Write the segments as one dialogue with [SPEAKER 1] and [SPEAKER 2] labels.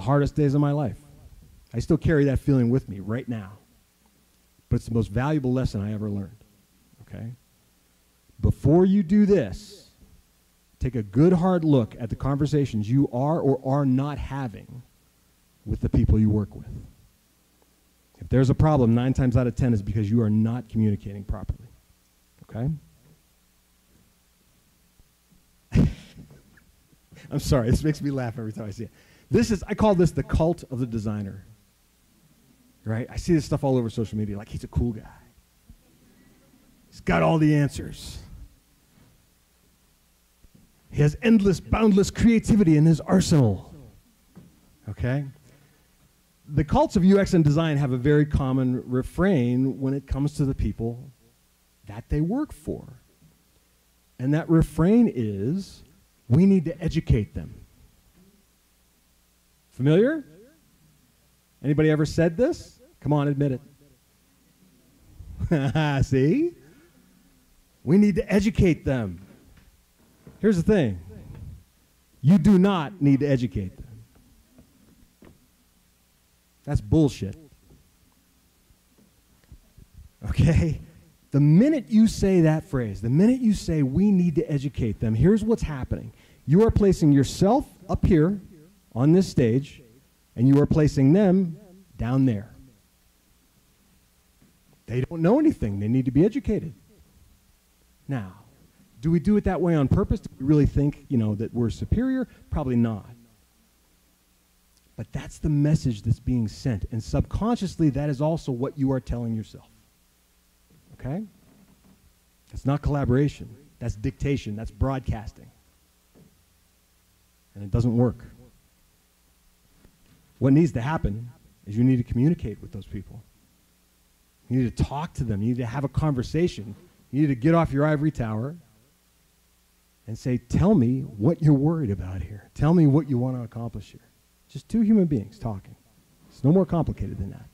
[SPEAKER 1] hardest days of my life. I still carry that feeling with me right now. But it's the most valuable lesson I ever learned, okay? Before you do this, take a good hard look at the conversations you are or are not having with the people you work with. If there's a problem, 9 times out of 10 is because you are not communicating properly, okay? I'm sorry, this makes me laugh every time I see it. I call this the cult of the designer, right? I see this stuff all over social media, like he's a cool guy. He's got all the answers. He has endless, boundless creativity in his arsenal, okay? The cults of UX and design have a very common refrain when it comes to the people that they work for. And that refrain is, we need to educate them. Familiar? Anybody ever said this? Come on, admit it. See? We need to educate them. Here's the thing. You do not need to educate them. That's bullshit. Okay? The minute you say that phrase, the minute you say we need to educate them, here's what's happening. You are placing yourself up here on this stage, and you are placing them down there. They don't know anything. They need to be educated. Now, do we do it that way on purpose? Do we really think, that we're superior? Probably not. But that's the message that's being sent. And subconsciously, that is also what you are telling yourself. Okay? That's not collaboration. That's dictation. That's broadcasting. And it doesn't work. What needs to happen is you need to communicate with those people. You need to talk to them. You need to have a conversation. You need to get off your ivory tower and say, tell me what you're worried about here. Tell me what you want to accomplish here. Just two human beings talking. It's no more complicated than that.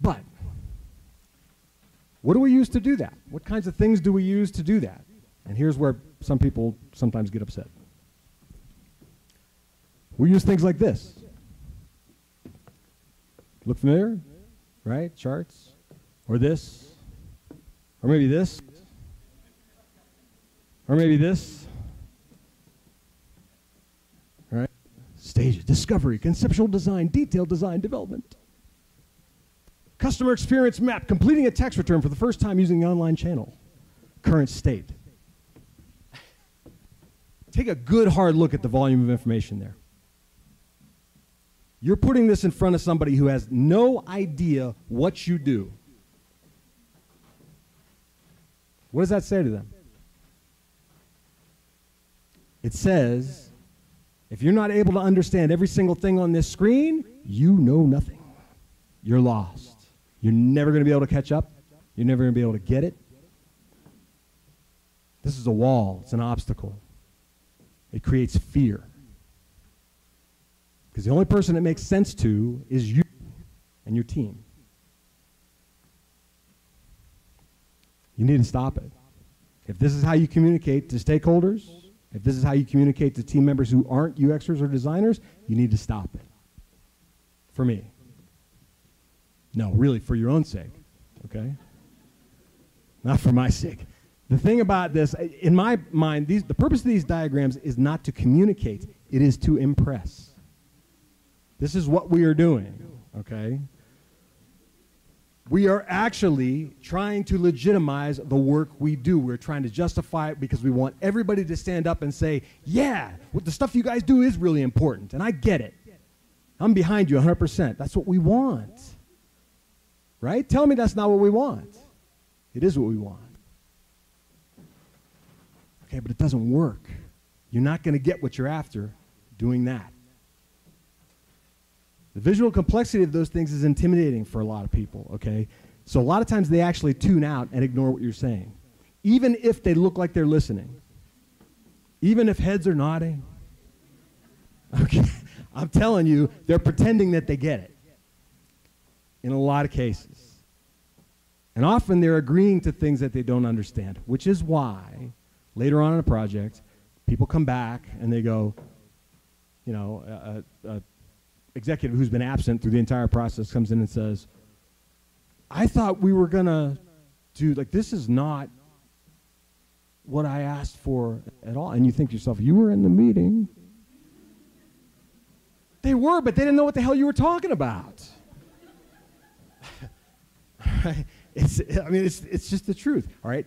[SPEAKER 1] But what do we use to do that? What kinds of things do we use to do that? And here's where some people sometimes get upset. We use things like this. Look familiar? Right? Charts? Or this? Or maybe this? Or maybe this? Right? Stages, discovery, conceptual design, detailed design, development. Customer experience map, completing a tax return for the first time using the online channel. Current state. Take a good hard look at the volume of information there. You're putting this in front of somebody who has no idea what you do. What does that say to them? It says, if you're not able to understand every single thing on this screen, you know nothing. You're lost. You're never going to be able to catch up. You're never going to be able to get it. This is a wall. It's an obstacle. It creates fear. Because the only person it makes sense to is you and your team. You need to stop it. If this is how you communicate to stakeholders, if this is how you communicate to team members who aren't UXers or designers, you need to stop it. For me. No, really, for your own sake, okay? Not for my sake. The thing about this, in my mind, the purpose of these diagrams is not to communicate. It is to impress. This is what we are doing, okay? We are actually trying to legitimize the work we do. We're trying to justify it because we want everybody to stand up and say, yeah, what the stuff you guys do is really important, and I get it. I'm behind you 100%. That's what we want. Right? Tell me that's not what we want. It is what we want. Okay, but it doesn't work. You're not going to get what you're after doing that. The visual complexity of those things is intimidating for a lot of people, okay? So a lot of times they actually tune out and ignore what you're saying, even if they look like they're listening, even if heads are nodding. Okay, I'm telling you, they're pretending that they get it in a lot of cases. And often they're agreeing to things that they don't understand, which is why later on in a project, people come back and they go, a executive who's been absent through the entire process comes in and says, I thought we were going to do, like, this is not what I asked for at all. And you think to yourself, you were in the meeting. They were, but they didn't know what the hell you were talking about. It's just the truth, all right?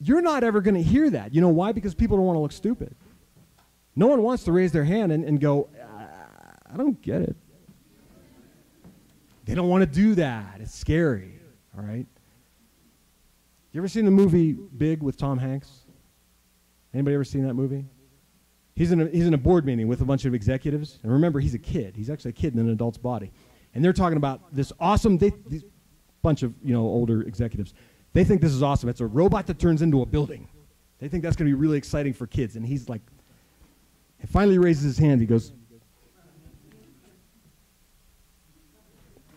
[SPEAKER 1] You're not ever going to hear that. You know why? Because people don't want to look stupid. No one wants to raise their hand and go, I don't get it. They don't want to do that. It's scary, all right? You ever seen the movie Big with Tom Hanks? Anybody ever seen that movie? He's in a board meeting with a bunch of executives. And remember, he's a kid. He's actually a kid in an adult's body. And they're talking about this awesome, these bunch of older executives. They think this is awesome. It's a robot that turns into a building. They think that's going to be really exciting for kids. And he's like, he finally raises his hand. He goes,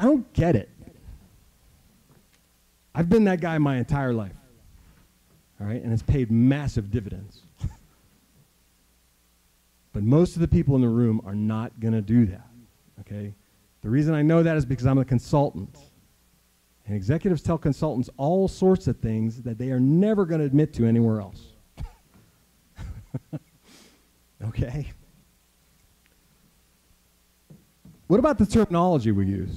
[SPEAKER 1] I don't get it. I've been that guy my entire life. All right? And it's paid massive dividends. But most of the people in the room are not going to do that. Okay? The reason I know that is because I'm a consultant. And executives tell consultants all sorts of things that they are never going to admit to anywhere else. Okay? What about the terminology we use?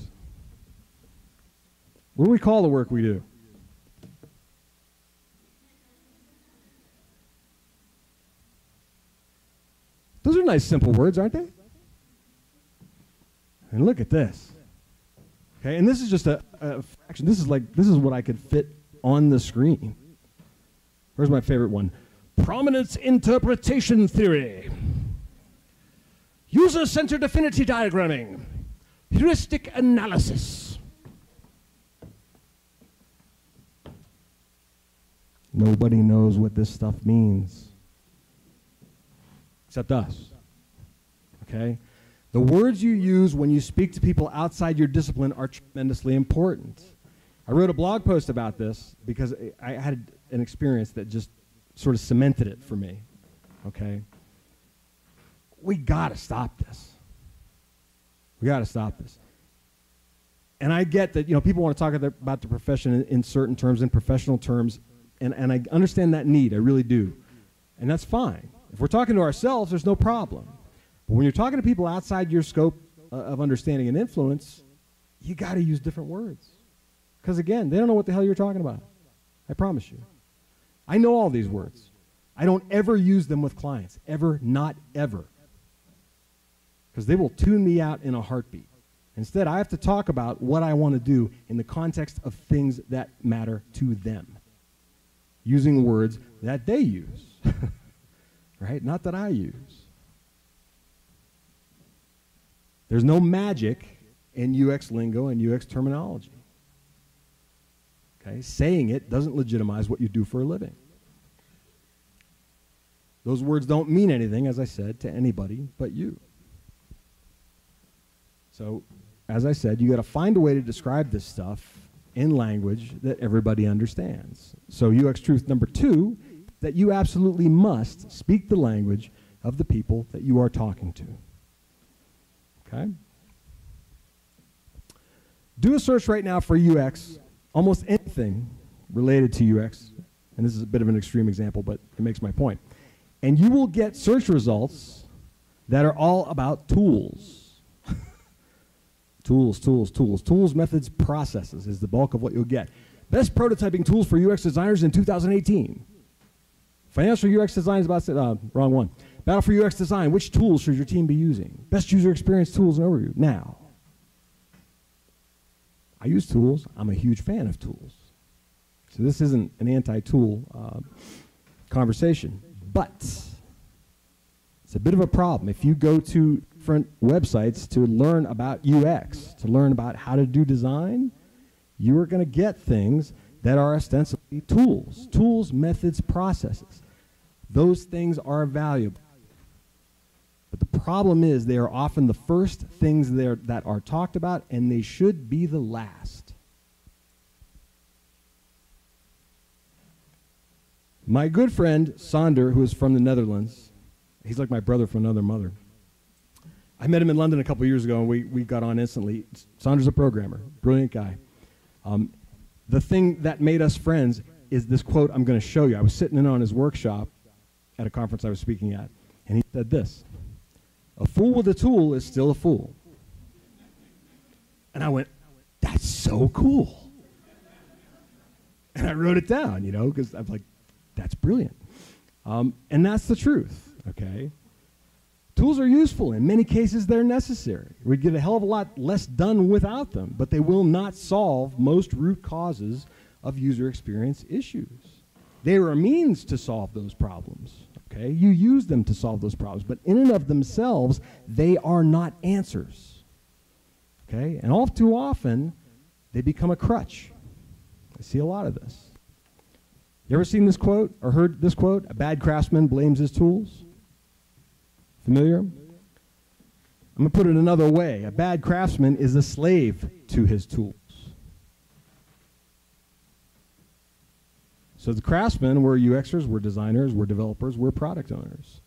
[SPEAKER 1] What do we call the work we do? Those are nice, simple words, aren't they? And look at this. Okay, and this is just a fraction. This is what I could fit on the screen. Where's my favorite one? Prominence interpretation theory. User-centered affinity diagramming. Heuristic analysis. Nobody knows what this stuff means. Except us. Okay? The words you use when you speak to people outside your discipline are tremendously important. I wrote a blog post about this because I had an experience that just sort of cemented it for me. Okay? We got to stop this. We got to stop this. And I get that, people want to talk about the profession in certain terms, in professional terms, and I understand that need. I really do. And that's fine. If we're talking to ourselves, there's no problem. But when you're talking to people outside your scope of understanding and influence, you got to use different words. Because again, they don't know what the hell you're talking about. I promise you. I know all these words. I don't ever use them with clients. Ever, not ever. Because they will tune me out in a heartbeat. Instead, I have to talk about what I want to do in the context of things that matter to them. Using words that they use. Right? Not that I use. There's no magic in UX lingo and UX terminology. Okay? Saying it doesn't legitimize what you do for a living. Those words don't mean anything, as I said, to anybody but you. So, as I said, you got to find a way to describe this stuff in language that everybody understands. So UX truth number 2, that you absolutely must speak the language of the people that you are talking to. Okay? Do a search right now for UX, almost anything related to UX, and this is a bit of an extreme example, but it makes my point. And you will get search results that are all about tools. Tools, methods, processes is the bulk of what you'll get. Best prototyping tools for UX designers in 2018. Financial UX design is about, wrong one. Battle for UX design, which tools should your team be using? Best user experience tools and overview. Now, I use tools. I'm a huge fan of tools. So this isn't an anti-tool conversation. But it's a bit of a problem. If you go to different websites to learn about UX, to learn about how to do design, you are going to get things that are ostensibly tools. Tools, methods, processes. Those things are valuable. But the problem is they are often the first things that are talked about, and they should be the last. My good friend, Sander, who is from the Netherlands, he's like my brother from another mother. I met him in London a couple years ago, and we got on instantly. Sandra's a programmer, brilliant guy. The thing that made us friends is this quote I'm going to show you. I was sitting in on his workshop at a conference I was speaking at, and he said this: "A fool with a tool is still a fool." And I went, "That's so cool." And I wrote it down, you know, because I'm like, that's brilliant. And that's the truth, okay? Tools are useful. In many cases, they're necessary. We'd get a hell of a lot less done without them, but they will not solve most root causes of user experience issues. They are a means to solve those problems, okay? You use them to solve those problems, but in and of themselves, they are not answers, okay? And all too often, they become a crutch. I see a lot of this. You ever seen this quote or heard this quote? A bad craftsman blames his tools. Familiar? I'm going to put it another way. A bad craftsman is a slave to his tools. So the craftsmen, we're UXers, we're designers, we're developers, we're product owners.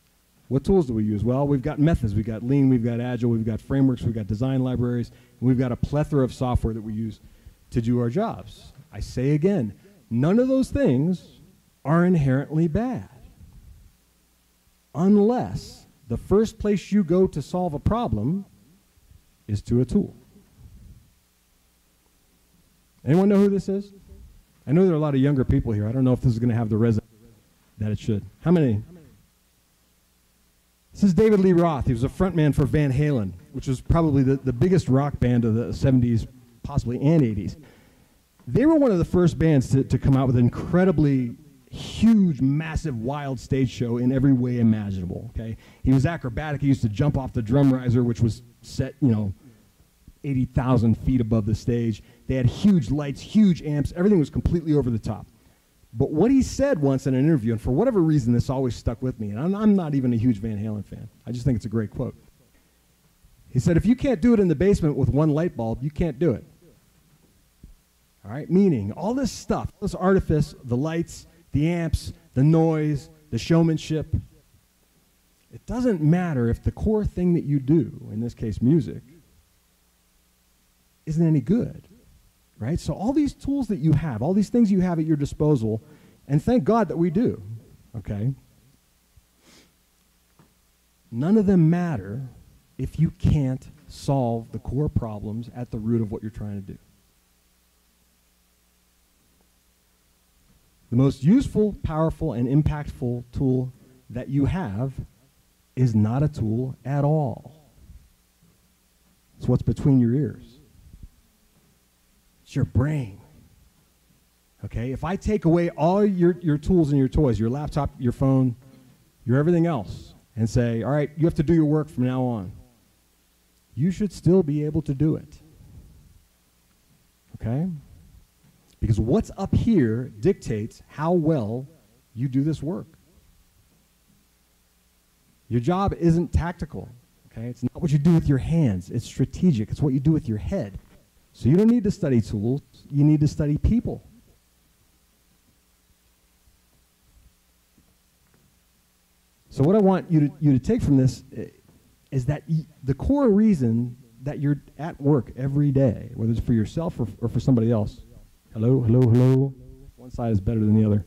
[SPEAKER 1] What tools do we use? Well, we've got methods. We've got Lean, we've got Agile, we've got frameworks, we've got design libraries, and we've got a plethora of software that we use to do our jobs. I say again, none of those things are inherently bad, unless the first place you go to solve a problem is to a tool. Anyone know who this is? I know there are a lot of younger people here. I don't know if this is going to have the resonance that it should. How many? This is David Lee Roth. He was a frontman for Van Halen, which was probably the biggest rock band of the 70s, possibly, and 80s. They were one of the first bands to come out with an incredibly huge, massive, wild stage show in every way imaginable, okay? He was acrobatic. He used to jump off the drum riser, which was set, 80,000 feet above the stage. They had huge lights, huge amps. Everything was completely over the top. But what he said once in an interview, and for whatever reason this always stuck with me, and I'm not even a huge Van Halen fan. I just think it's a great quote. He said, if you can't do it in the basement with one light bulb, you can't do it. All right? Meaning, all this stuff, this artifice, the lights, the amps, the noise, the showmanship, it doesn't matter if the core thing that you do, in this case music, isn't any good, right? So all these tools that you have, all these things you have at your disposal, and thank God that we do, okay? None of them matter if you can't solve the core problems at the root of what you're trying to do. The most useful, powerful, and impactful tool that you have is not a tool at all. It's what's between your ears. It's your brain. Okay? If I take away all your tools and your toys, your laptop, your phone, your everything else, and say, all right, you have to do your work from now on, you should still be able to do it. Okay? Because what's up here dictates how well you do this work. Your job isn't tactical, okay? It's not what you do with your hands. It's strategic. It's what you do with your head. So you don't need to study tools. You need to study people. So what I want you to take from this is that the core reason that you're at work every day, whether it's for yourself or for somebody else, hello, hello, hello. One side is better than the other.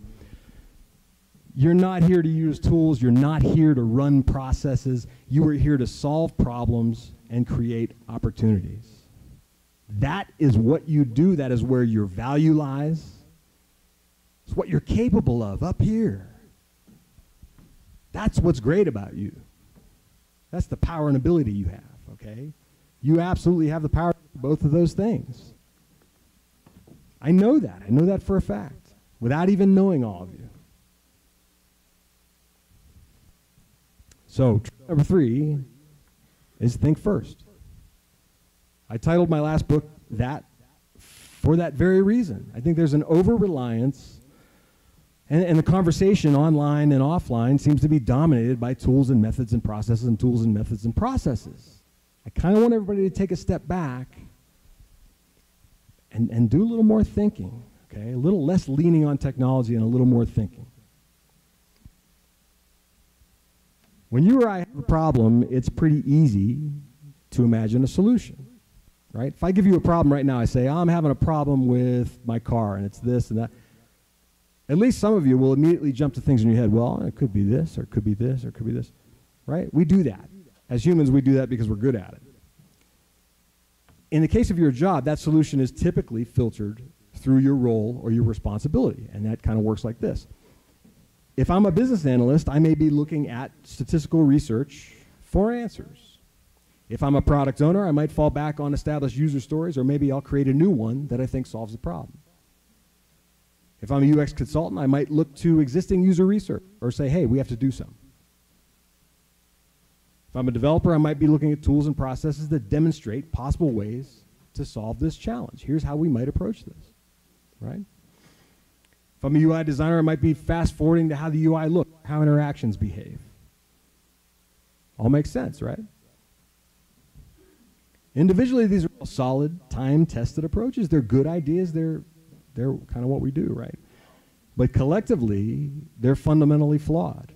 [SPEAKER 1] You're not here to use tools. You're not here to run processes. You are here to solve problems and create opportunities. That is what you do. That is where your value lies. It's what you're capable of up here. That's what's great about you. That's the power and ability you have, okay? You absolutely have the power to do both of those things. I know that. I know that for a fact, without even knowing all of you. So, number 3 is think first. I titled my last book that for that very reason. I think there's an over-reliance, and the conversation online and offline seems to be dominated by tools and methods and processes and tools and methods and processes. I kind of want everybody to take a step back and do a little more thinking, okay? A little less leaning on technology and a little more thinking. When you or I have a problem, it's pretty easy to imagine a solution, right? If I give you a problem right now, I say, I'm having a problem with my car, and it's this and that. At least some of you will immediately jump to things in your head. Well, it could be this, or it could be this, or it could be this, right? We do that. As humans, we do that because we're good at it. In the case of your job, that solution is typically filtered through your role or your responsibility, and that kind of works like this. If I'm a business analyst, I may be looking at statistical research for answers. If I'm a product owner, I might fall back on established user stories, or maybe I'll create a new one that I think solves the problem. If I'm a UX consultant, I might look to existing user research or say, hey, we have to do something. If I'm a developer, I might be looking at tools and processes that demonstrate possible ways to solve this challenge. Here's how we might approach this, right? If I'm a UI designer, I might be fast forwarding to how the UI looks, how interactions behave. All makes sense, right? Individually, these are all solid, time-tested approaches. They're good ideas. They're kind of what we do, right? But collectively, they're fundamentally flawed.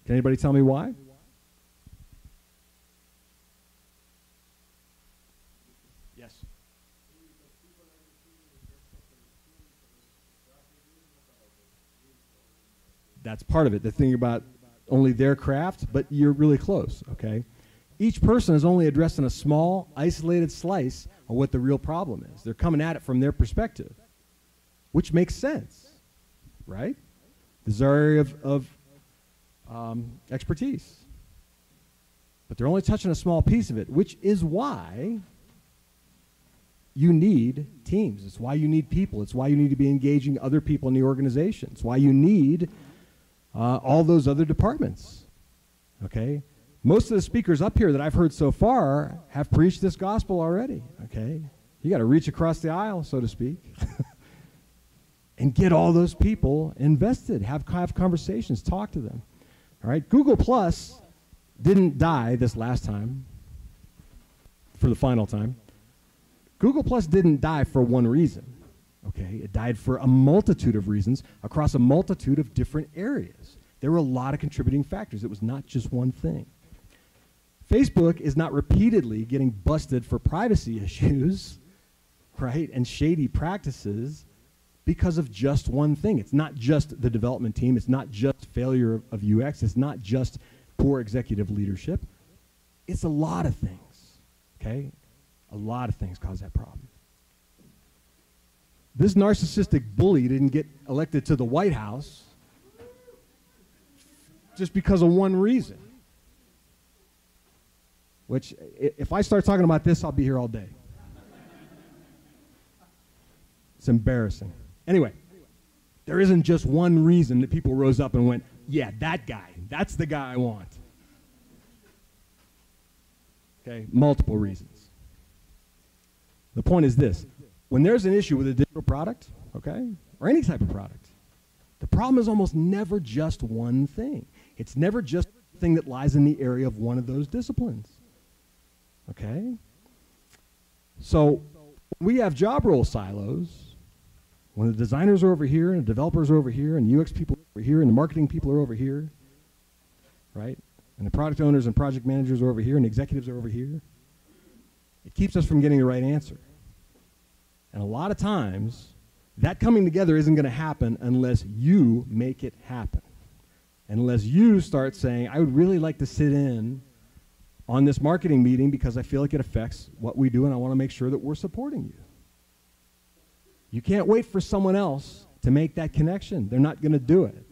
[SPEAKER 1] Can anybody tell me why? Yes. That's part of it. The thing about only their craft, but you're really close, okay? Each person is only addressing a small, isolated slice of what the real problem is. They're coming at it from their perspective, which makes sense, right? This is our area of expertise. But they're only touching a small piece of it, which is why you need teams. It's why you need people. It's why you need to be engaging other people in the organization. It's why you need all those other departments, okay? Most of the speakers up here that I've heard so far have preached this gospel already, okay? You got to reach across the aisle, so to speak, and get all those people invested, have conversations, talk to them, all right? Google Plus didn't die this last time, for the final time. Google Plus didn't die for one reason, okay? It died for a multitude of reasons across a multitude of different areas. There were a lot of contributing factors. It was not just one thing. Facebook is not repeatedly getting busted for privacy issues, right, and shady practices because of just one thing. It's not just the development team. It's not just failure of UX. It's not just poor executive leadership. It's a lot of things, okay? A lot of things cause that problem. This narcissistic bully didn't get elected to the White House just because of one reason. Which, if I start talking about this, I'll be here all day. It's embarrassing. Anyway, there isn't just one reason that people rose up and went, yeah, that guy, that's the guy I want. Okay, multiple reasons. The point is this. When there's an issue with a digital product, okay, or any type of product, the problem is almost never just one thing. It's never just the thing that lies in the area of one of those disciplines. Okay? So we have job role silos. When the designers are over here, and the developers are over here, and the UX people are over here, and the marketing people are over here, right? And the product owners and project managers are over here, and the executives are over here. It keeps us from getting the right answer. And a lot of times, that coming together isn't going to happen unless you make it happen. And unless you start saying, I would really like to sit in on this marketing meeting because I feel like it affects what we do and I want to make sure that we're supporting you. You can't wait for someone else to make that connection. They're not going to do it.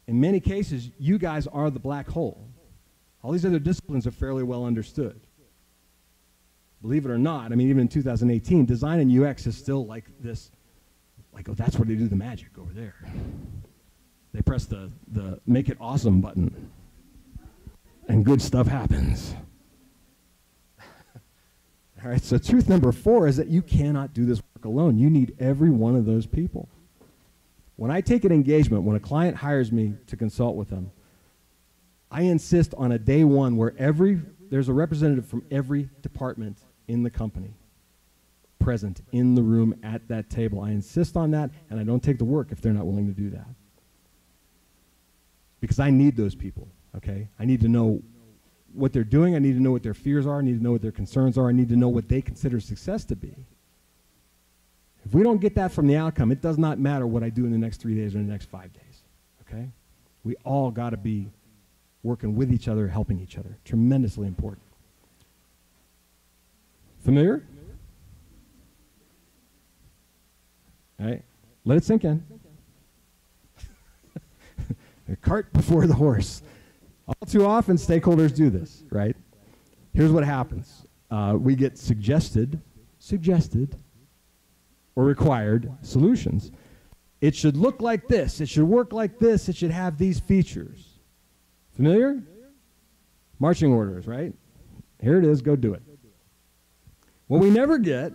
[SPEAKER 1] In many cases, you guys are the black hole. All these other disciplines are fairly well understood. Believe it or not, I mean, even in 2018, design and UX is still like this, like, oh, that's where they do the magic over there. They press the make it awesome button, and good stuff happens. All right, so truth number 4 is that you cannot do this work alone. You need every one of those people. When I take an engagement, when a client hires me to consult with them, I insist on a day one where there's a representative from every department in the company present in the room at that table. I insist on that, and I don't take the work if they're not willing to do that. Because I need those people, okay? I need to know what they're doing. I need to know what their fears are. I need to know what their concerns are. I need to know what they consider success to be. If we don't get that from the outcome, it does not matter what I do in the next 3 days or in the next 5 days, okay? We all got to be working with each other, helping each other. Tremendously important. Familiar? All right, let it sink in. The cart before the horse. All too often, stakeholders do this, right? Here's what happens. We get suggested, or required solutions. It should look like this. It should work like this. It should have these features. Familiar? Marching orders, right? Here it is. Go do it. What we never get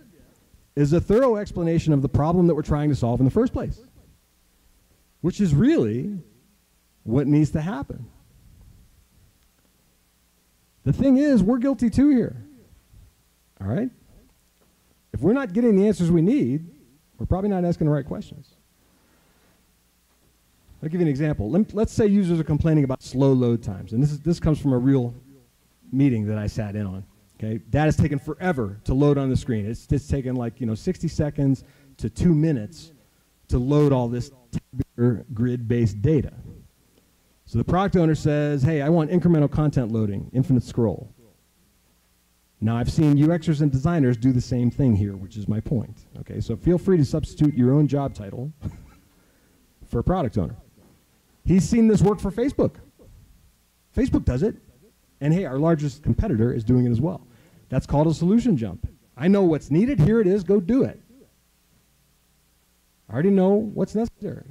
[SPEAKER 1] is a thorough explanation of the problem that we're trying to solve in the first place, which is really what needs to happen. The thing is, we're guilty too here. All right? If we're not getting the answers we need, we're probably not asking the right questions. I'll give you an example. Let's say users are complaining about slow load times, and this comes from a real meeting that I sat in on. Okay, data's taken forever to load on the screen. It's taken like 60 seconds to 2 minutes to load all this tabular grid-based data. So the product owner says, hey, I want incremental content loading, infinite scroll. Now I've seen UXers and designers do the same thing here, which is my point. Okay, so feel free to substitute your own job title for a product owner. He's seen this work for Facebook. Facebook does it. And hey, our largest competitor is doing it as well. That's called a solution jump. I know what's needed. Here it is. Go do it. I already know what's necessary.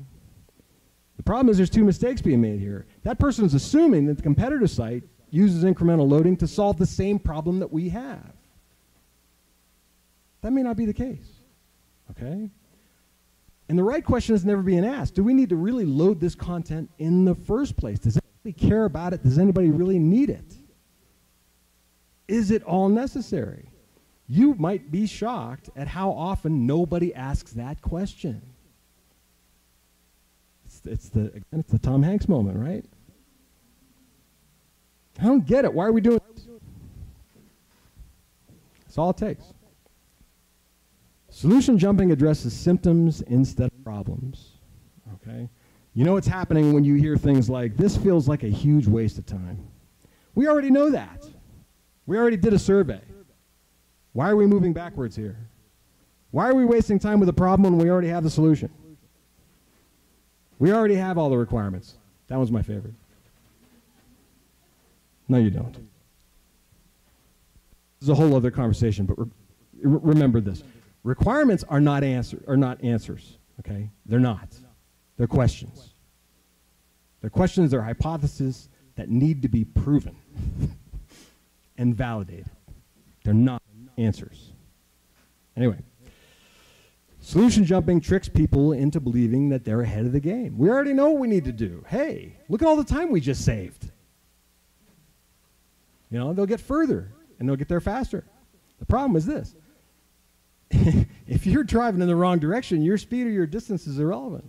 [SPEAKER 1] The problem is there's 2 mistakes being made here. That person is assuming that the competitor site uses incremental loading to solve the same problem that we have. That may not be the case. Okay? And the right question is never being asked. Do we need to really load this content in the first place? Does anybody care about it? Does anybody really need it? Is it all necessary? You might be shocked at how often nobody asks that question. It's the Tom Hanks moment, right? I don't get it. Why are we doing this? That's all it takes. Solution jumping addresses symptoms instead of problems. Okay? You know what's happening when you hear things like, this feels like a huge waste of time. We already know that. We already did a survey. Why are we moving backwards here? Why are we wasting time with a problem when we already have the solution? We already have all the requirements. That one's my favorite. No, you don't. This is a whole other conversation, but remember this. Requirements are not answers, okay? They're not. They're questions. They're questions, they're hypotheses that need to be proven and validated. They're not answers. Anyway, solution jumping tricks people into believing that they're ahead of the game. We already know what we need to do. Hey, look at all the time we just saved. You know, they'll get further and they'll get there faster. The problem is this. If you're driving in the wrong direction, your speed or your distance is irrelevant.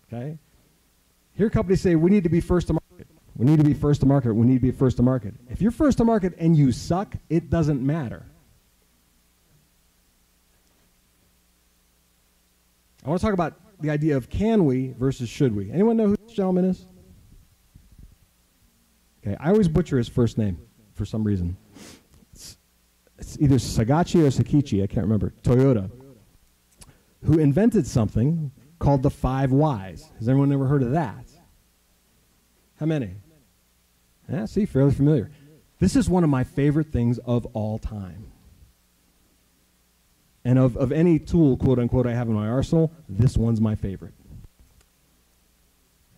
[SPEAKER 1] Okay? Here companies say, we need to be first to market. We need to be first to market. We need to be first to market. If you're first to market and you suck, it doesn't matter. I want to talk about the idea of can we versus should we. Anyone know who this gentleman is? Okay, I always butcher his first name for some reason. It's either Sagachi or Sakichi, I can't remember, Toyota, who invented something called the 5 whys. Has anyone ever heard of that? How many? Yeah, see, fairly familiar. This is one of my favorite things of all time. And of any tool, quote unquote, I have in my arsenal, this one's my favorite.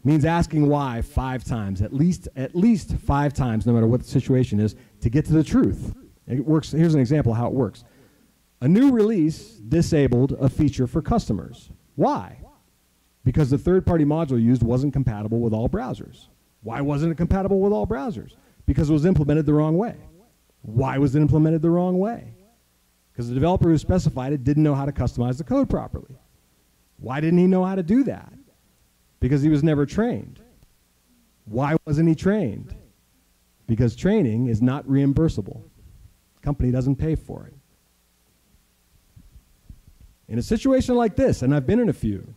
[SPEAKER 1] It means asking why 5 times, at least 5 times, no matter what the situation is, to get to the truth. It works. Here's an example of how it works. A new release disabled a feature for customers. Why? Because the third-party module used wasn't compatible with all browsers. Why wasn't it compatible with all browsers? Because it was implemented the wrong way. Why was it implemented the wrong way? Because the developer who specified it didn't know how to customize the code properly. Why didn't he know how to do that? Because he was never trained. Why wasn't he trained? because training is not reimbursable. The company doesn't pay for it. In a situation like this, and I've been in a few,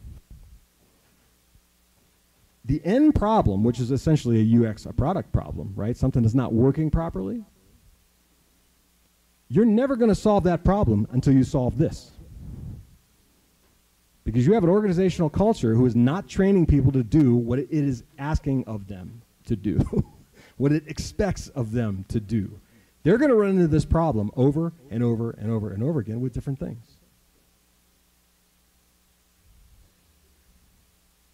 [SPEAKER 1] the end problem, which is essentially a UX, a product problem, right? Something that's not working properly. You're never going to solve that problem until you solve this. Because you have an organizational culture who is not training people to do what it is asking of them to do, what it expects of them to do. They're going to run into this problem over and over and over and over again with different things.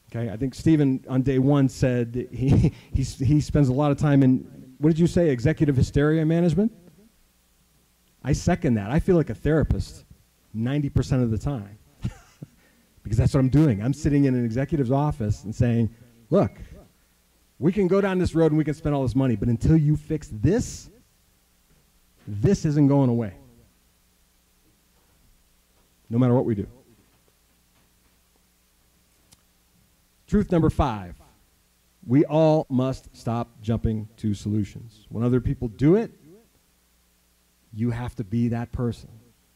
[SPEAKER 1] Okay, I think Stephen on day one said he spends a lot of time in, what did you say, executive hysteria management? I second that. I feel like a therapist 90% of the time because that's what I'm doing. I'm sitting in an executive's office and saying, look, we can go down this road and we can spend all this money, but until you fix this, this isn't going away. No matter what we do. Truth number 5, we all must stop jumping to solutions. When other people do it, you have to be that person,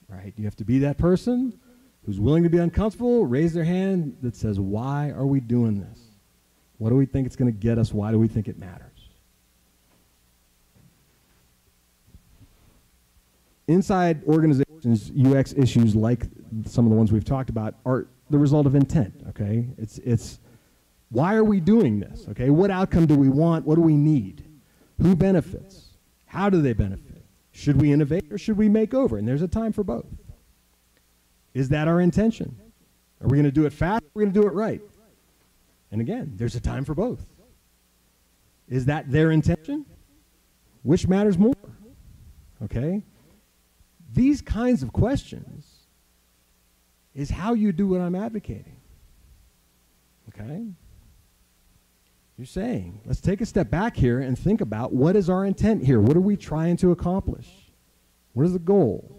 [SPEAKER 1] right? You have to be that person who's willing to be uncomfortable, raise their hand that says, why are we doing this? What do we think it's going to get us? Why do we think it matters? Inside organizations, UX issues like some of the ones we've talked about are the result of intent, okay? It's why are we doing this, okay? What outcome do we want? What do we need? Who benefits? How do they benefit? Should we innovate or should we make over? And there's a time for both. Is that our intention? Are we going to do it fast or are we going to do it right? And again, there's a time for both. Is that their intention? Which matters more? Okay? These kinds of questions is how you do what I'm advocating. Okay? You're saying, let's take a step back here and think about what is our intent here? What are we trying to accomplish? What is the goal?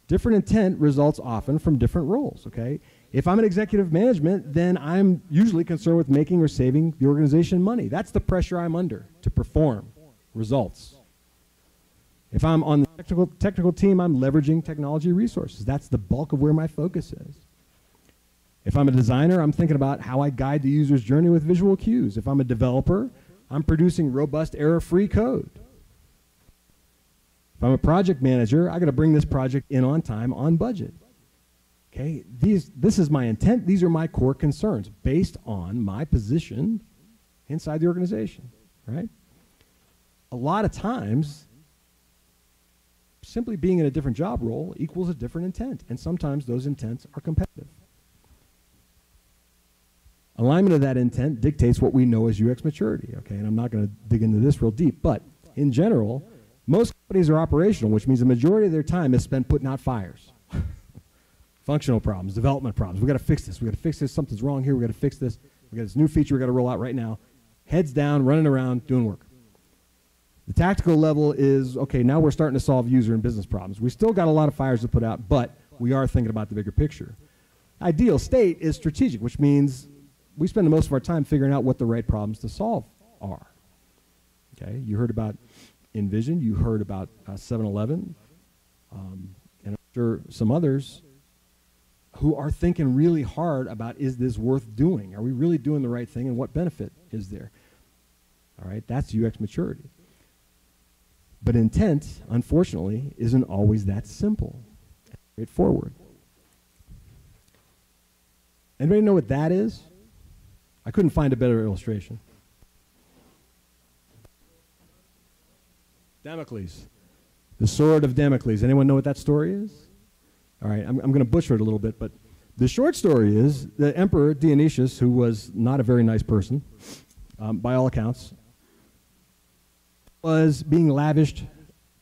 [SPEAKER 1] Different intent results often from different roles, okay? If I'm in executive management, then I'm usually concerned with making or saving the organization money. That's the pressure I'm under to perform results. If I'm on the technical team, I'm leveraging technology resources. That's the bulk of where my focus is. If I'm a designer, I'm thinking about how I guide the user's journey with visual cues. If I'm a developer, I'm producing robust, error-free code. If I'm a project manager, I got to bring this project in on time, on budget. Okay, this is my intent. These are my core concerns based on my position inside the organization, right? A lot of times, simply being in a different job role equals a different intent, and sometimes those intents are competitive. Alignment of that intent dictates what we know as UX maturity, okay? And I'm not going to dig into this real deep, but in general, most companies are operational, which means the majority of their time is spent putting out fires. Functional problems, development problems. We got to fix this. We got to fix this. Something's wrong here. We got to fix this. We got this new feature we got to roll out right now. Heads down, running around, doing work. The tactical level is, okay, now we're starting to solve user and business problems. We still got a lot of fires to put out, but we are thinking about the bigger picture. Ideal state is strategic, which means we spend most of our time figuring out what the right problems to solve are. Okay, you heard about Envision, you heard about 7-Eleven, and I'm sure some others who are thinking really hard about, is this worth doing? Are we really doing the right thing, and what benefit is there? All right, that's UX maturity. But intent, unfortunately, isn't always that simple, straightforward. Anybody know what that is? I couldn't find a better illustration. Damocles. The sword of Damocles. Anyone know what that story is? All right, I'm going to butcher it a little bit, but the short story is the Emperor Dionysius, who was not a very nice person, by all accounts, was being lavished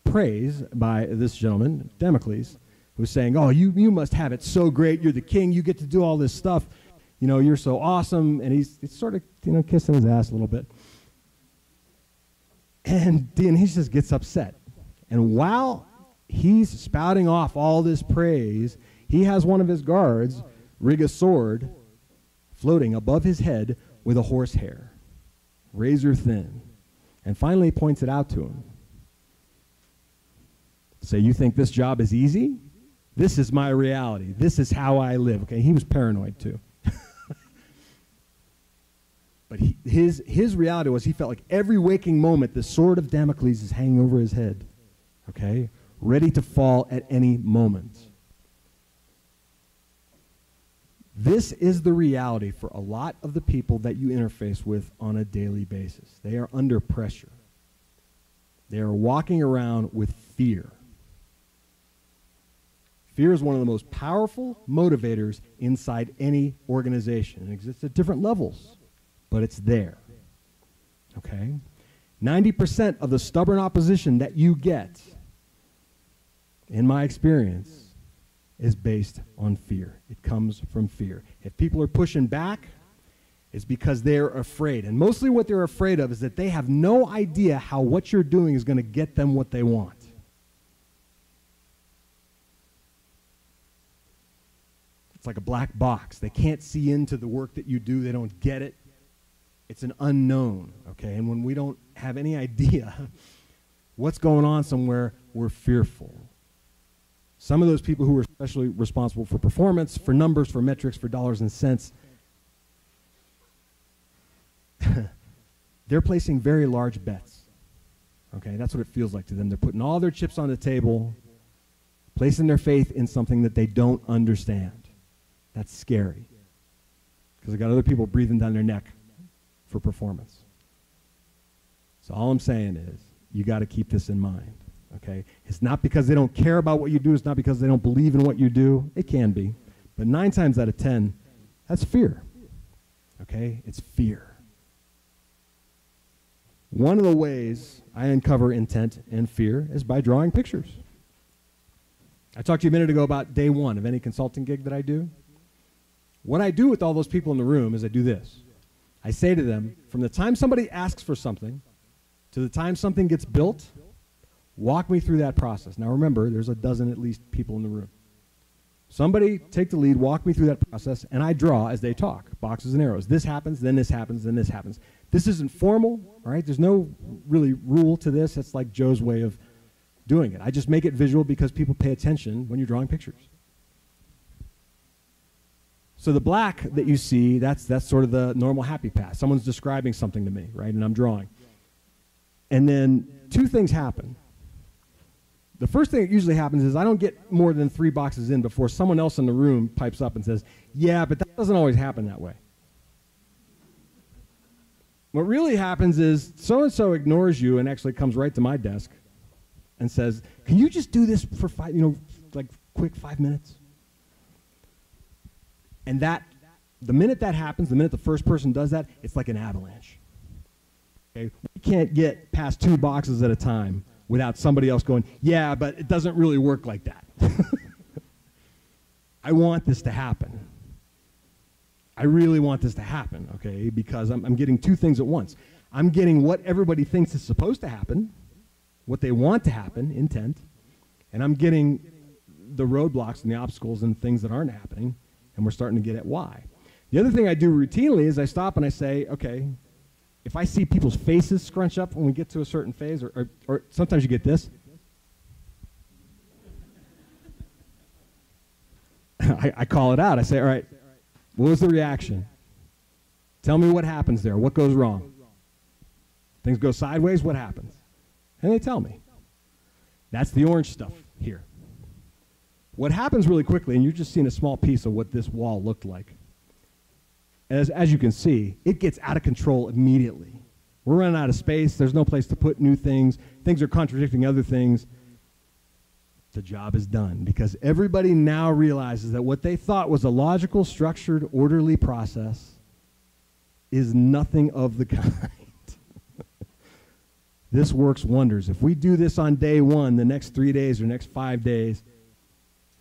[SPEAKER 1] praise by this gentleman, Damocles, who was saying, oh, you must have it so great. You're the king. You get to do all this stuff. You know, you're so awesome. And he's sort of, kissing his ass a little bit. And Dionysius gets upset. And while he's spouting off all this praise, he has one of his guards rig a sword floating above his head with a horsehair, razor thin. and finally points it out to him. Say, you think this job is easy? This is my reality. This is how I live. Okay, he was paranoid too. But his reality was he felt like every waking moment the sword of Damocles is hanging over his head, okay, ready to fall at any moment. This is the reality for a lot of the people that you interface with on a daily basis. They are under pressure. They are walking around with fear. Fear is one of the most powerful motivators inside any organization. It exists at different levels, but it's there. Okay? 90% of the stubborn opposition that you get, in my experience, is based on fear. It comes from fear. If people are pushing back, it's because they're afraid. And mostly what they're afraid of is that they have no idea how what you're doing is going to get them what they want. It's like a black box. They can't see into the work that you do. They don't get it. It's an unknown, okay? And when we don't have any idea what's going on somewhere, we're fearful. Some of those people who are especially responsible for performance, for numbers, for metrics, for dollars and cents, they're placing very large bets. Okay, that's what it feels like to them. They're putting all their chips on the table, placing their faith in something that they don't understand. That's scary, because they got other people breathing down their neck for performance. So all I'm saying is, you got to keep this in mind. Okay? It's not because they don't care about what you do. It's not because they don't believe in what you do. It can be. But 9 times out of 10, that's fear. Okay? It's fear. One of the ways I uncover intent and fear is by drawing pictures. I talked to you a minute ago about day one of any consulting gig that I do. What I do with all those people in the room is I do this. I say to them, from the time somebody asks for something to the time something gets built, walk me through that process. Now remember, there's a dozen at least people in the room. Somebody take the lead, walk me through that process, and I draw as they talk, boxes and arrows. This happens, then this happens, then this happens. This isn't formal, all right? There's no really rule to this. It's like Joe's way of doing it. I just make it visual because people pay attention when you're drawing pictures. So the black that you see, that's sort of the normal happy path. Someone's describing something to me, right, and I'm drawing. And then 2 things happen. The first thing that usually happens is I don't get more than 3 boxes in before someone else in the room pipes up and says, yeah, but that doesn't always happen that way. What really happens is so-and-so ignores you and actually comes right to my desk and says, can you just do this for 5, like quick 5 minutes? And the minute that happens, the minute the first person does that, it's like an avalanche. Okay? We can't get past 2 boxes at a time without somebody else going, yeah, but it doesn't really work like that. I want this to happen. I really want this to happen, okay, because I'm getting 2 things at once. I'm getting what everybody thinks is supposed to happen, what they want to happen, intent, and I'm getting the roadblocks and the obstacles and things that aren't happening, and we're starting to get at why. The other thing I do routinely is I stop and I say, okay, if I see people's faces scrunch up when we get to a certain phase, or sometimes you get this. I call it out. I say, all right, what was the reaction? Tell me what happens there. What goes wrong? Things go sideways, what happens? And they tell me. That's the orange stuff here. What happens really quickly, and you're just seeing a small piece of what this wall looked like. As you can see, it gets out of control immediately. We're running out of space. There's no place to put new things. Things are contradicting other things. The job is done because everybody now realizes that what they thought was a logical, structured, orderly process is nothing of the kind. This works wonders. If we do this on day 1, the next 3 days or next 5 days,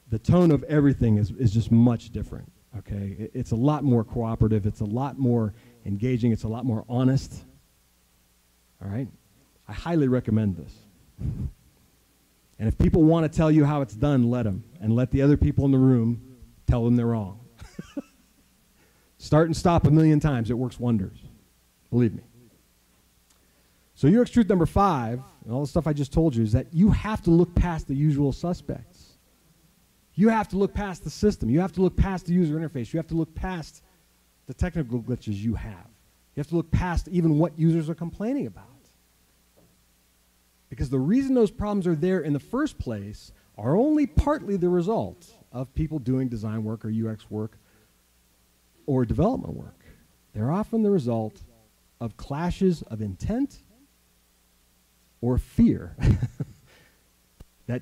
[SPEAKER 1] the tone of everything is just much different. Okay, it's a lot more cooperative. It's a lot more engaging. It's a lot more honest. All right, I highly recommend this. And if people want to tell you how it's done, let them, and let the other people in the room tell them they're wrong. Start and stop 1,000,000 times. It works wonders. Believe me. So UX truth number 5, and all the stuff I just told you, is that you have to look past the usual suspects. You have to look past the system. You have to look past the user interface. You have to look past the technical glitches you have. You have to look past even what users are complaining about. Because the reason those problems are there in the first place are only partly the result of people doing design work or UX work or development work. They're often the result of clashes of intent or fear that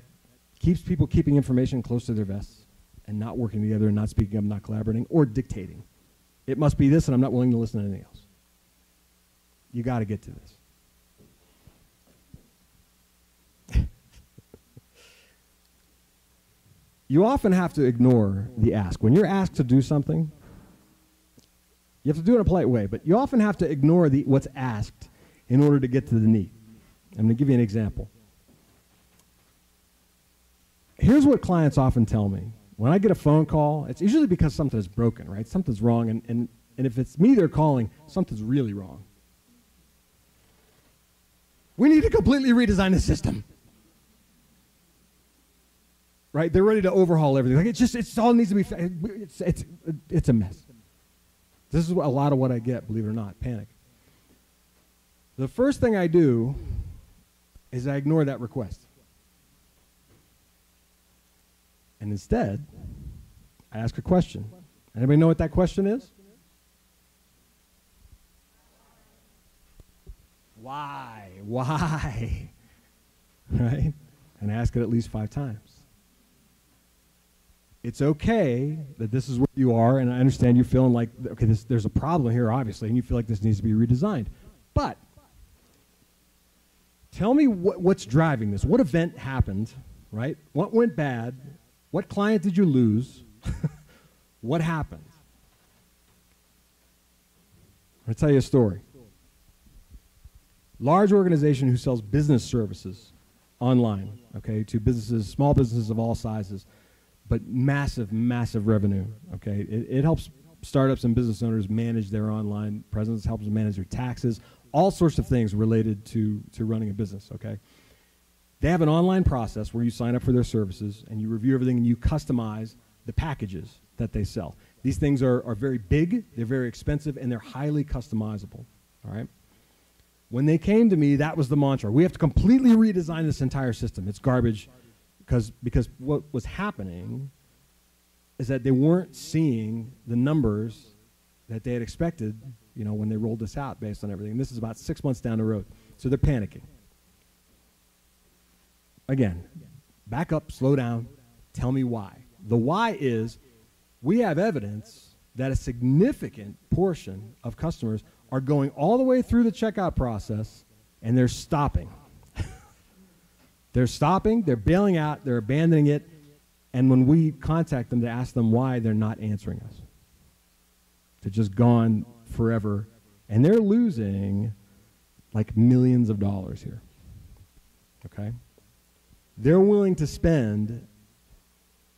[SPEAKER 1] keeps people keeping information close to their vests and not working together and not speaking up, not collaborating, or dictating. It must be this, and I'm not willing to listen to anything else. You got to get to this. You often have to ignore the ask. When you're asked to do something, you have to do it in a polite way, but you often have to ignore what's asked in order to get to the need. I'm going to give you an example. Here's what clients often tell me. When I get a phone call, it's usually because something is broken, right? Something's wrong, and if it's me they're calling, something's really wrong. We need to completely redesign the system. Right? They're ready to overhaul everything. Like it all needs to be, it's a mess. This is a lot of what I get, believe it or not, panic. The first thing I do is I ignore that request. And instead, I ask a question. Anybody know what that question is? Why? Why? Right? And I ask it at least 5 times. It's okay that this is where you are, and I understand you're feeling like, okay, there's a problem here, obviously, and you feel like this needs to be redesigned. But tell me what's driving this. What event happened, right? What went bad? What client did you lose? What happened? I'll tell you a story. Large organization who sells business services online, okay, to businesses, small businesses of all sizes, but massive, massive revenue, okay? It helps startups and business owners manage their online presence, helps them manage their taxes, all sorts of things related to running a business, okay? They have an online process where you sign up for their services and you review everything and you customize the packages that they sell. These things are very big, they're very expensive, and they're highly customizable, all right? When they came to me, that was the mantra. We have to completely redesign this entire system. It's garbage because what was happening is that they weren't seeing the numbers that they had expected, you know, when they rolled this out based on everything. And this is about 6 months down the road. So they're panicking. Again, back up, slow down, tell me why. The why is we have evidence that a significant portion of customers are going all the way through the checkout process and they're stopping. They're stopping, they're bailing out, they're abandoning it, and when we contact them to ask them why, they're not answering us. They're just gone forever, and they're losing like millions of dollars here, okay? They're willing to spend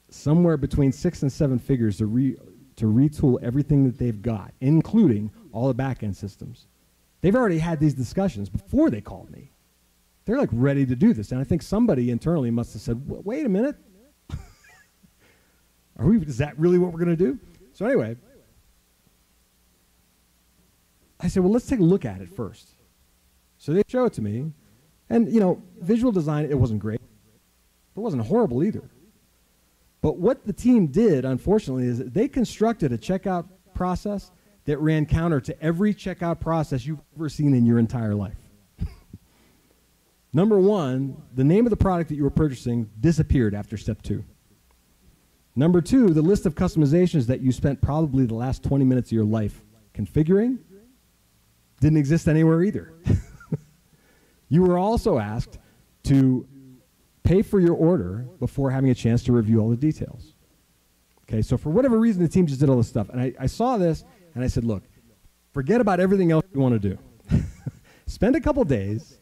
[SPEAKER 1] somewhere between 6 and 7 figures to retool everything that they've got, including all the back-end systems. They've already had these discussions before they called me. They're like ready to do this. And I think somebody internally must have said, wait a minute. Is that really what we're going to do? So anyway, I said, well, let's take a look at it first. So they show it to me. And, you know, visual design, it wasn't great. But it wasn't horrible either. But what the team did, unfortunately, is they constructed a checkout process that ran counter to every checkout process you've ever seen in your entire life. Number one, the name of the product that you were purchasing disappeared after step 2. Number 2, the list of customizations that you spent probably the last 20 minutes of your life configuring didn't exist anywhere either. You were also asked to pay for your order before having a chance to review all the details. Okay, so for whatever reason, the team just did all this stuff. And I saw this, and I said, look, forget about everything else you want to do. Spend a couple days,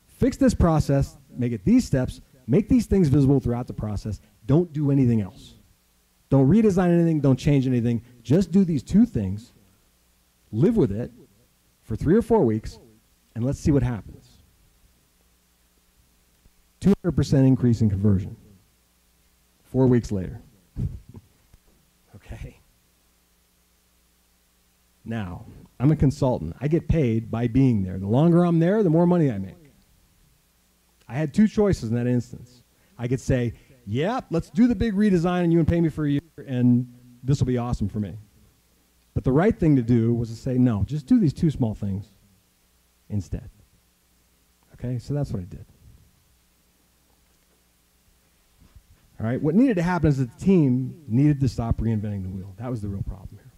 [SPEAKER 1] fix this process, make it these steps, make these things visible throughout the process. Don't do anything else. Don't redesign anything, don't change anything. Just do these 2 things, live with it for 3 or 4 weeks, and let's see what happens. 200% increase in conversion. 4 weeks later. Okay. Now, I'm a consultant. I get paid by being there. The longer I'm there, the more money I make. I had two choices in that instance. I could say, yeah, let's do the big redesign and you can pay me for a year and this will be awesome for me. But the right thing to do was to say, no, just do these two small things instead. Okay, so that's what I did. All right, what needed to happen is that the team needed to stop reinventing the wheel. That was the real problem here.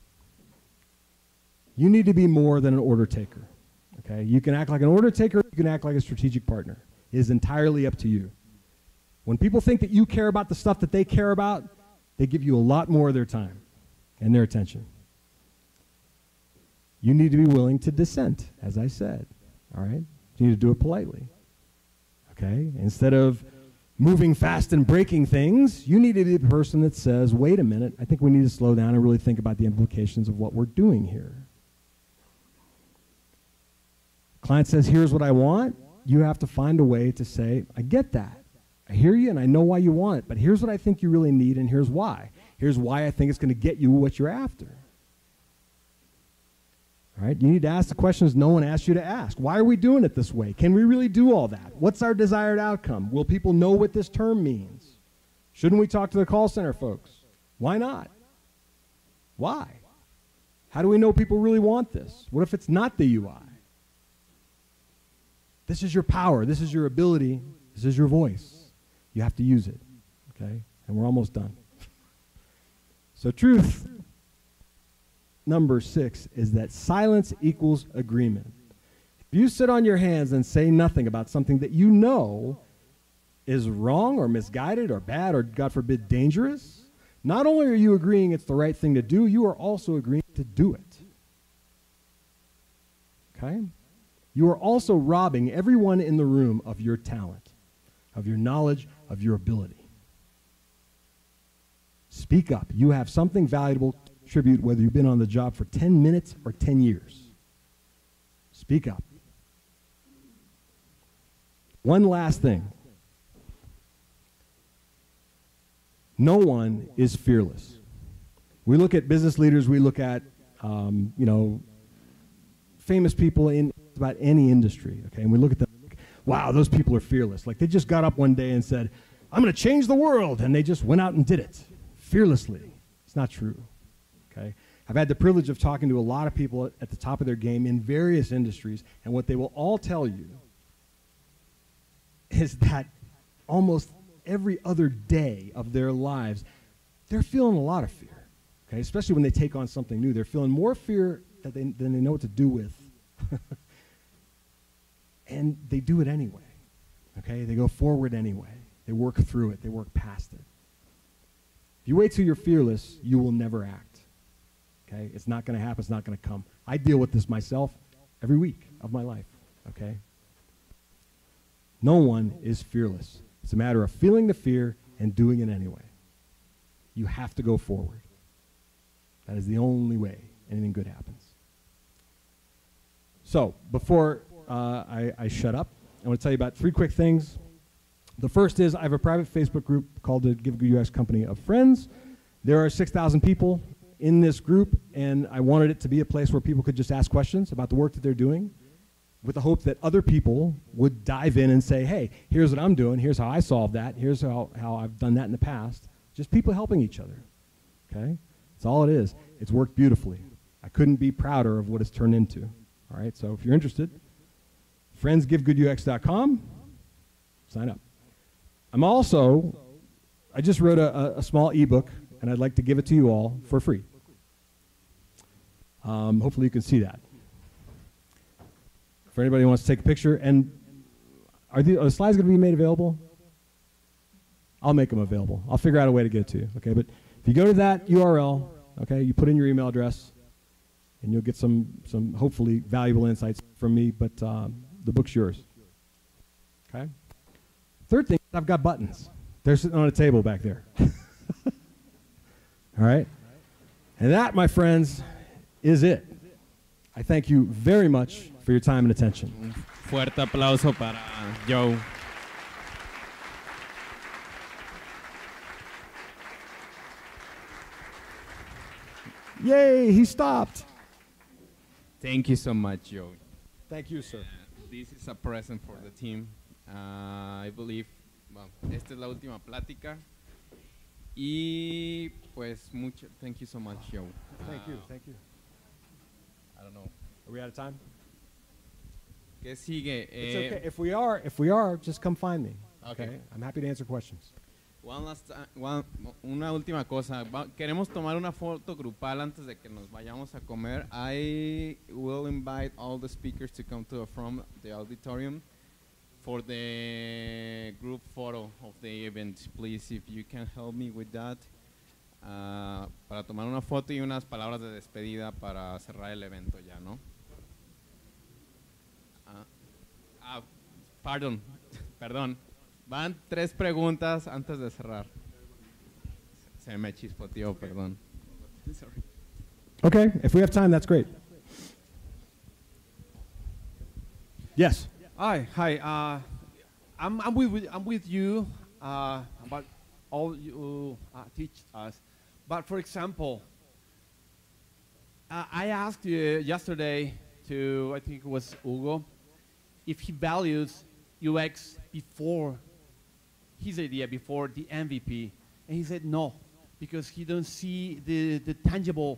[SPEAKER 1] You need to be more than an order taker. Okay, you can act like an order taker, you can act like a strategic partner. It is entirely up to you. When people think that you care about the stuff that they care about, they give you a lot more of their time and their attention. You need to be willing to dissent, as I said. All right, you need to do it politely. Okay, instead of moving fast and breaking things, you need to be the person that says, wait a minute, I think we need to slow down and really think about the implications of what we're doing here. Client says, here's what I want. You have to find a way to say, I get that. I hear you and I know why you want it, but here's what I think you really need and here's why. Here's why I think it's going to get you what you're after. All right, you need to ask the questions no one asked you to ask. Why are we doing it this way? Can we really do all that? What's our desired outcome? Will people know what this term means? Shouldn't we talk to the call center folks? Why not? Why? How do we know people really want this? What if it's not the UI? This is your power. This is your ability. This is your voice. You have to use it, okay? And we're almost done. So truth number 6 is that silence equals agreement. If you sit on your hands and say nothing about something that you know is wrong or misguided or bad or, God forbid, dangerous, not only are you agreeing it's the right thing to do, you are also agreeing to do it. Okay? You are also robbing everyone in the room of your talent, of your knowledge, of your ability. Speak up. You have something valuable to contribute, whether you've been on the job for 10 minutes or 10 years. Speak up. One last thing. No one is fearless. We look at business leaders, we look at, famous people in about any industry, okay, and we look at them, like, wow, those people are fearless. Like they just got up one day and said, I'm going to change the world, and they just went out and did it fearlessly. It's not true, okay? I've had the privilege of talking to a lot of people at the top of their game in various industries, and what they will all tell you is that almost every other day of their lives, they're feeling a lot of fear, okay, especially when they take on something new. They're feeling more fear than they know what to do with. And they do it anyway, okay? They go forward anyway. They work through it. They work past it. If you wait till you're fearless, you will never act, okay? It's not going to happen. It's not going to come. I deal with this myself every week of my life, okay? No one is fearless. It's a matter of feeling the fear and doing it anyway. You have to go forward. That is the only way anything good happens. So, before I shut up, I want to tell you about 3 quick things. The first is I have a private Facebook group called the Give Good UX Company of Friends. There are 6,000 people in this group, and I wanted it to be a place where people could just ask questions about the work that they're doing with the hope that other people would dive in and say, hey, here's what I'm doing, here's how I solved that, here's how I've done that in the past. Just people helping each other, okay? That's all it is. It's worked beautifully. I couldn't be prouder of what it's turned into. All right, so if you're interested, friendsgivegoodux.com, sign up. I just wrote a small ebook, and I'd like to give it to you all for free. Hopefully you can see that. For anybody who wants to take a picture, and are the slides going to be made available? I'll make them available. I'll figure out a way to get it to you, okay? But if you go to that URL, okay, you put in your email address, and you'll get some hopefully valuable insights from me, but the book's yours. Okay? Third thing, I've got buttons. They're sitting on a table back there. All right? And that, my friends, is it. I thank you very much for your time and attention.
[SPEAKER 2] Un fuerte aplauso para Joe.
[SPEAKER 1] Yay, he stopped.
[SPEAKER 2] Thank you so much, Joe.
[SPEAKER 1] Thank you, sir.
[SPEAKER 2] This is a present for the team. I believe, well, esta es la última plática. Y pues mucho, thank you so much, Joe.
[SPEAKER 1] Thank you, thank you.
[SPEAKER 2] I don't know.
[SPEAKER 1] Are we out of time?
[SPEAKER 2] ¿Qué sigue?
[SPEAKER 1] It's okay. If we are, just come find me.
[SPEAKER 2] Okay.
[SPEAKER 1] I'm happy to answer questions.
[SPEAKER 2] Una última cosa. Queremos tomar una foto grupal antes de que nos vayamos a comer. I will invite all the speakers to come to from the auditorium for the group photo of the event. Please, if you can help me with that. Para tomar una foto y unas palabras de despedida para cerrar el evento ya, ¿no? Perdón. Van 3 preguntas antes de cerrar. Se me chispoteó, perdón. Sorry.
[SPEAKER 1] Okay, if we have time, that's great. Yes.
[SPEAKER 3] Hi. I'm with you about all you teach us. But for example, I asked you yesterday to, I think it was Hugo, if he values UX before his idea, before the MVP. And he said no, because he don't see the tangible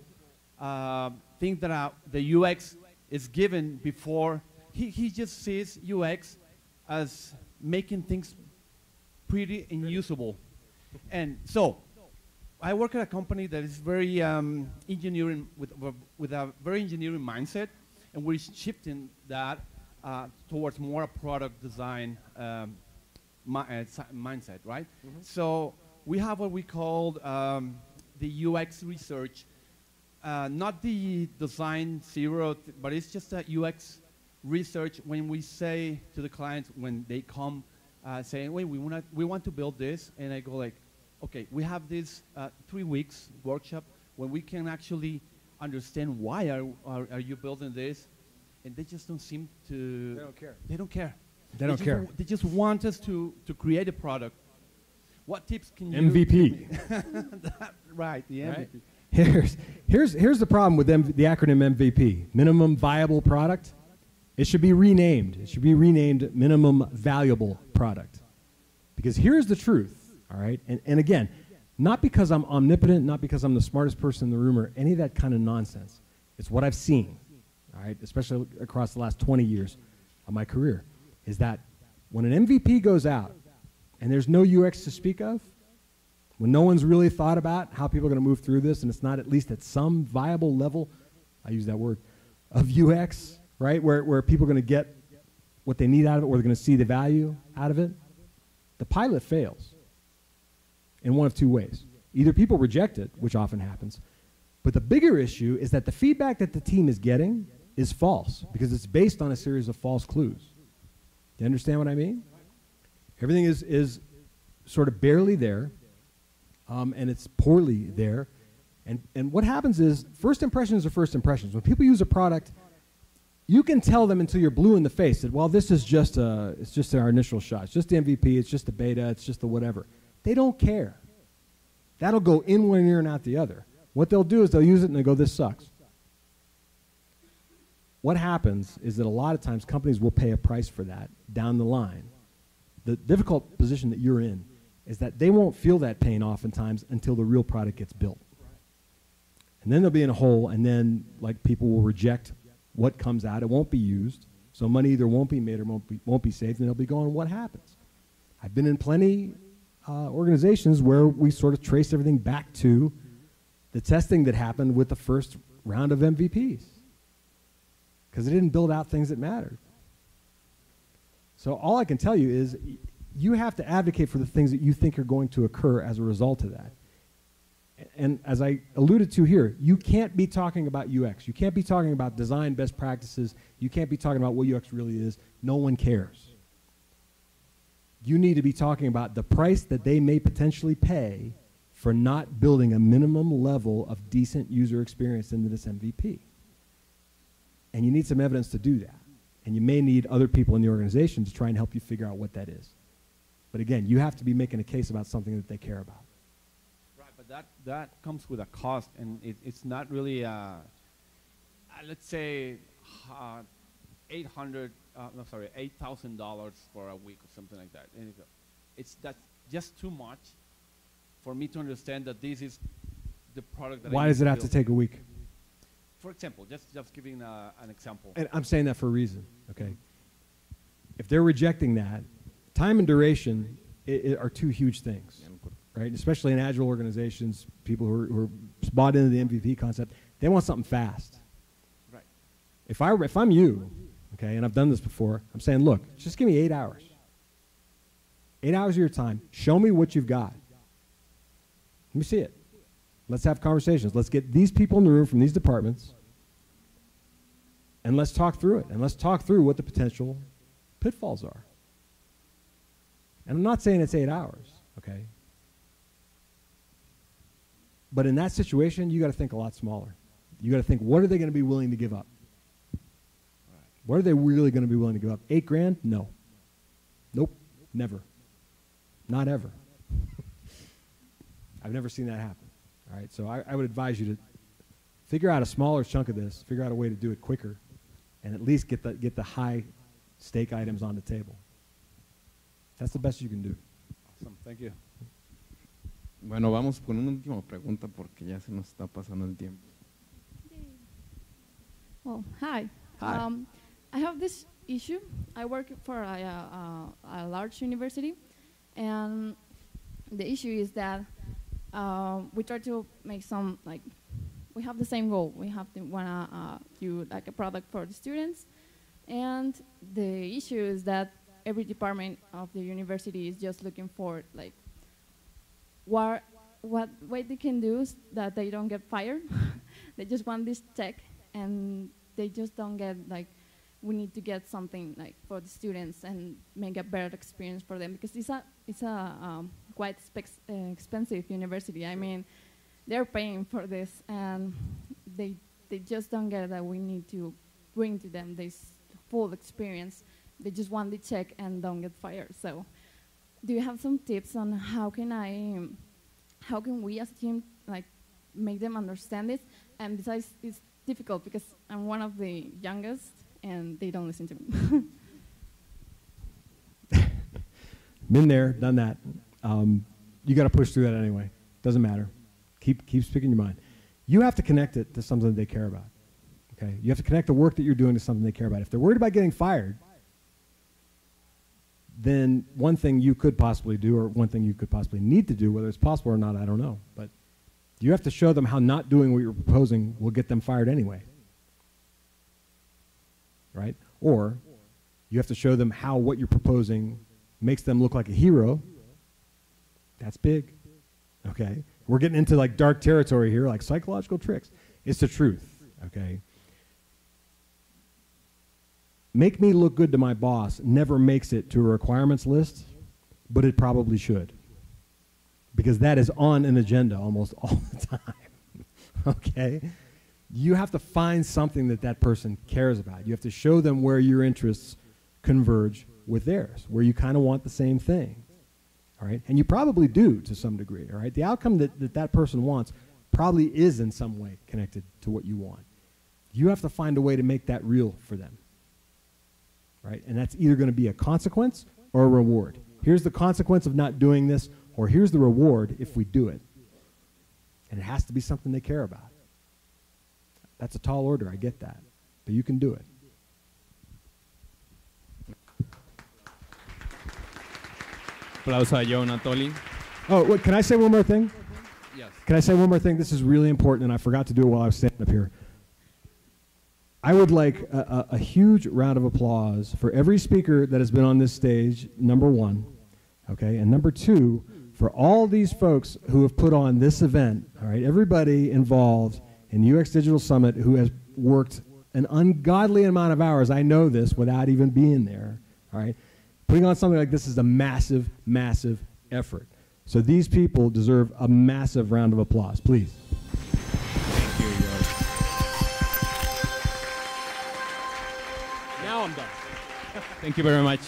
[SPEAKER 3] thing that the UX is given before. He just sees UX as making things pretty and usable. And so, I work at a company that is very engineering, with a very engineering mindset, and we're shifting that towards more a product design mindset, right? Mm-hmm. So we have what we call the UX research, not the design zero, but it's just a UX research when we say to the clients when they come saying, wait, we want to build this, and I go like, okay, we have this 3 weeks workshop when we can actually understand why are you building this, and they just don't seem to.
[SPEAKER 1] They don't care.
[SPEAKER 3] They don't care.
[SPEAKER 1] They don't care.
[SPEAKER 3] They just want us to create a product. What tips can you
[SPEAKER 1] MVP.
[SPEAKER 3] Right, the
[SPEAKER 1] right?
[SPEAKER 3] MVP.
[SPEAKER 1] Here's the problem with the acronym MVP, minimum viable product. It should be renamed. It should be renamed minimum valuable product. Because here's the truth, all right? And again, not because I'm omnipotent, not because I'm the smartest person in the room or any of that kind of nonsense. It's what I've seen, all right, especially across the last 20 years of my career, is that when an MVP goes out and there's no UX to speak of, when no one's really thought about how people are going to move through this, and it's not at least at some viable level, I use that word, of UX, right, where people are going to get what they need out of it, or they're going to see the value out of it, the pilot fails in one of 2 ways. Either people reject it, which often happens, but the bigger issue is that the feedback that the team is getting is false because it's based on a series of false clues. Do you understand what I mean? Everything is sort of barely there, and it's poorly there. And what happens is first impressions are first impressions. When people use a product, you can tell them until you're blue in the face that, well, this is it's just our initial shot. It's just the MVP. It's just the beta. It's just the whatever. They don't care. That'll go in one ear and out the other. What they'll do is they'll use it and they go, this sucks. What happens is that a lot of times companies will pay a price for that down the line. The difficult position that you're in is that they won't feel that pain oftentimes until the real product gets built. And then they'll be in a hole, and then like people will reject what comes out. It won't be used. So money either won't be made or won't be saved, and they'll be going, what happens? I've been in plenty organizations where we sort of trace everything back to the testing that happened with the first round of MVPs because it didn't build out things that mattered. So all I can tell you is you have to advocate for the things that you think are going to occur as a result of that. And as I alluded to here, you can't be talking about UX. You can't be talking about design best practices. You can't be talking about what UX really is. No one cares. You need to be talking about the price that they may potentially pay for not building a minimum level of decent user experience into this MVP. And you need some evidence to do that. And you may need other people in the organization to try and help you figure out what that is. But again, you have to be making a case about something that they care about.
[SPEAKER 3] Right, but that comes with a cost, and it's not really, let's say, $8,000 for a week or something like that. And that's just too much for me to understand that this is the product that
[SPEAKER 1] Why does it have to take a week?
[SPEAKER 3] For example, just giving an example.
[SPEAKER 1] And I'm saying that for a reason, okay? If they're rejecting that, time and duration are two huge things, right? Especially in agile organizations, people who are bought into the MVP concept, they want something fast.
[SPEAKER 3] Right.
[SPEAKER 1] If I'm you, okay, and I've done this before, I'm saying, look, just give me 8 hours. 8 hours of your time. Show me what you've got. Let me see it. Let's have conversations. Let's get these people in the room from these departments, and let's talk through it. And let's talk through what the potential pitfalls are. And I'm not saying it's 8 hours, okay? But in that situation, you got to think a lot smaller. You got to think, what are they going to be willing to give up? What are they really going to be willing to give up? $8,000? No. Nope. Never. Not ever. I've never seen that happen. All right, so I would advise you to figure out a smaller chunk of this, figure out a way to do it quicker, and at least get the high stake items on the table. That's the best you can do.
[SPEAKER 3] Awesome, thank you.
[SPEAKER 2] Bueno, vamos con una última pregunta porque ya se nos está pasando el tiempo.
[SPEAKER 4] Well, hi.
[SPEAKER 1] Hi.
[SPEAKER 4] I have this issue. I work for a large university, and the issue is that we try to make some, like, we have the same goal. We have to wanna do like a product for the students, and the issue is that every department of the university is just looking for like what they can do is that they don't get fired. They just want this tech, and they just don't get like, we need to get something like for the students and make a better experience for them, because it's a quite expensive university. I mean, they're paying for this, and they just don't get that we need to bring to them this full experience. They just want the check and don't get fired. So, do you have some tips on how can we as a team like make them understand this? And besides, it's difficult because I'm one of the youngest, and they don't listen to me.
[SPEAKER 1] Been there, done that. You got to push through that anyway. Doesn't matter. Keep speaking your mind. You have to connect it to something they care about. Okay? You have to connect the work that you're doing to something they care about. If they're worried about getting fired, then one thing you could possibly do, or one thing you could possibly need to do, whether it's possible or not, I don't know. But you have to show them how not doing what you're proposing will get them fired anyway. Right? Or you have to show them how what you're proposing makes them look like a hero. That's big. Okay? We're getting into like dark territory here, like psychological tricks. It's the truth. Okay? Make me look good to my boss never makes it to a requirements list, but it probably should. Because that is on an agenda almost all the time. Okay? You have to find something that person cares about. You have to show them where your interests converge with theirs, where you kind of want the same thing. All right? And you probably do to some degree. All right? The outcome that person wants probably is in some way connected to what you want. You have to find a way to make that real for them. Right? And that's either going to be a consequence or a reward. Here's the consequence of not doing this, or here's the reward if we do it. And it has to be something they care about. That's a tall order, I get that. But you can do it.
[SPEAKER 2] Aplauso a Joe Natoli.
[SPEAKER 1] Oh, wait, can I say one more thing?
[SPEAKER 2] Yes.
[SPEAKER 1] Can I say one more thing? This is really important, and I forgot to do it while I was standing up here. I would like a huge round of applause for every speaker that has been on this stage, number one, okay? And number two, for all these folks who have put on this event, all right? Everybody involved in UX Digital Summit who has worked an ungodly amount of hours, I know this without even being there, all right? Putting on something like this is a massive, massive effort. So these people deserve a massive round of applause, please.
[SPEAKER 2] Thank you, Joe.
[SPEAKER 5] Now I'm done.
[SPEAKER 2] Thank you very much.